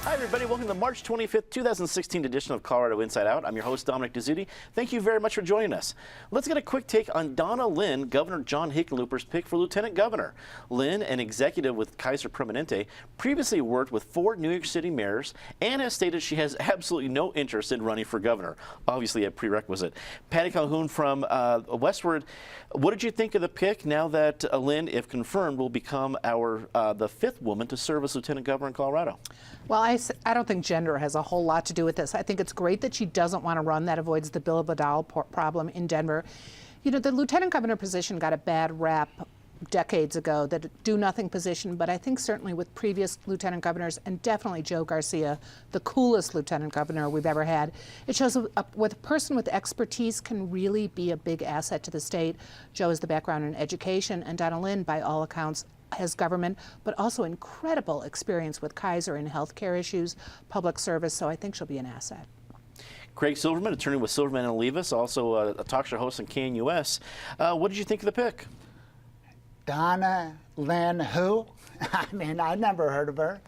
Hi, everybody. Welcome to the March 25th, 2016 edition of Colorado Inside Out. I'm your host, Dominic Dezzutti. Thank you very much for joining us. Let's get a quick take on Donna Lynne, Governor John Hickenlooper's pick for Lieutenant Governor. Lynne, an executive with Kaiser Permanente, previously worked with 4 New York City mayors and has stated she has absolutely no interest in running for governor. Obviously a prerequisite. Patty Calhoun from Westward, what did you think of the pick now that Lynne, if confirmed, will become the 5th woman to serve as Lieutenant Governor in Colorado? Well, I don't think gender has a whole lot to do with this. I think it's great that she doesn't want to run. That avoids the Bill of a doll problem in Denver. You know, the lieutenant governor position got a bad rap decades ago, that do-nothing position, but I think certainly with previous lieutenant governors, and definitely Joe Garcia, the coolest lieutenant governor we've ever had, it shows with a person with expertise can really be a big asset to the state. Joe has the background in education, and Donna Lynne, by all accounts, has government, but also incredible experience with Kaiser in healthcare issues, public service, so I think she'll be an asset. Craig Silverman, attorney with Silverman & Olivas, also a talk show host on KNUS. What did you think of the pick? Donna Lynne, who? I mean, I never heard of her.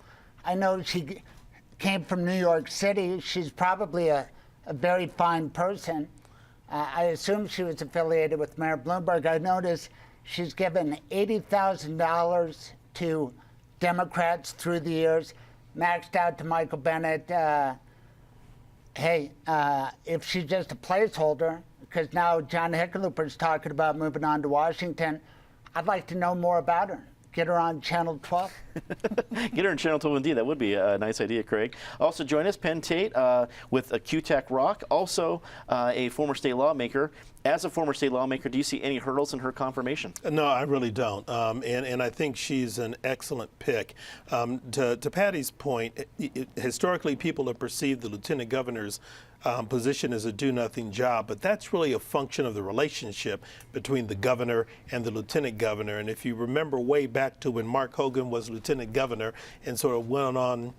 I know she came from New York City. She's probably a very fine person. I assume she was affiliated with Mayor Bloomberg. I noticed she's given $80,000 to Democrats through the years, maxed out to Michael Bennet. Hey, if she's just a placeholder, because now John Hickenlooper's talking about moving on to Washington, I'd like to know more about her. Get her on Channel 12. Get her on Channel 12 indeed. That would be a nice idea, Craig. Also join us, Penn Tate with a QTAC Rock, also a former state lawmaker. As a former state lawmaker, do you see any hurdles in her confirmation? No, I really don't. And I think she's an excellent pick. To Patty's point, historically people have perceived the lieutenant governor's position as a do-nothing job, but that's really a function of the relationship between the governor and the lieutenant governor. And if you remember way back to when Mark Hogan was lieutenant governor and sort of went on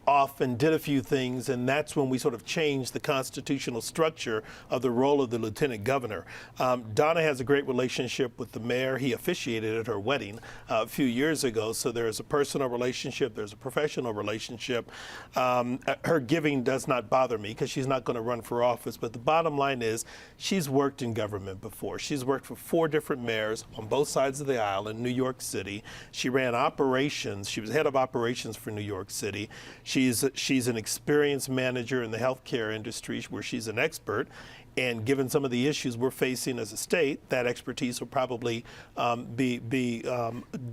off and did a few things, and that's when we sort of changed the constitutional structure of the role of the lieutenant governor. Donna has a great relationship with the mayor. He officiated at her wedding a few years ago, so there's a personal relationship, there's a professional relationship. Her giving does not bother me because she's not going to run for office, but the bottom line is she's worked in government before. She's worked for 4 different mayors on both sides of the aisle in New York City. She ran operations. She was head of operations for New York City. She's an experienced manager in the healthcare industry where she's an expert, and given some of the issues we're facing as a state, that expertise will probably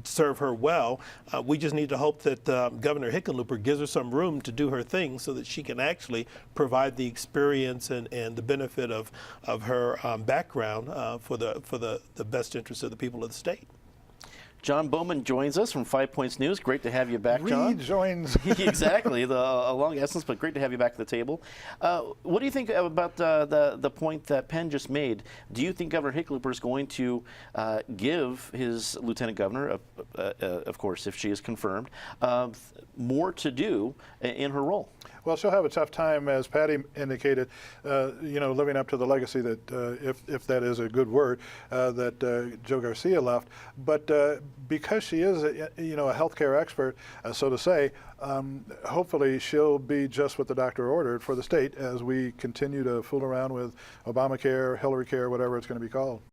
serve her well. We just need to hope that Governor Hickenlooper gives her some room to do her thing so that she can actually provide the experience and the benefit of her background for the best interest of the people of the state. John Bowman joins us from 5 Points News. Great to have you back, John. Rejoins. Exactly, a long absence, but great to have you back at the table. What do you think about the point that Penn just made? Do you think Governor Hickenlooper is going to give his lieutenant governor, of course, if she is confirmed, more to do in her role? Well, she'll have a tough time, as Patty indicated, living up to the legacy that, if that is a good word, that Joe Garcia left. But because she is, a healthcare expert, so to say, hopefully she'll be just what the doctor ordered for the state as we continue to fool around with Obamacare, Hillary Care, whatever it's going to be called.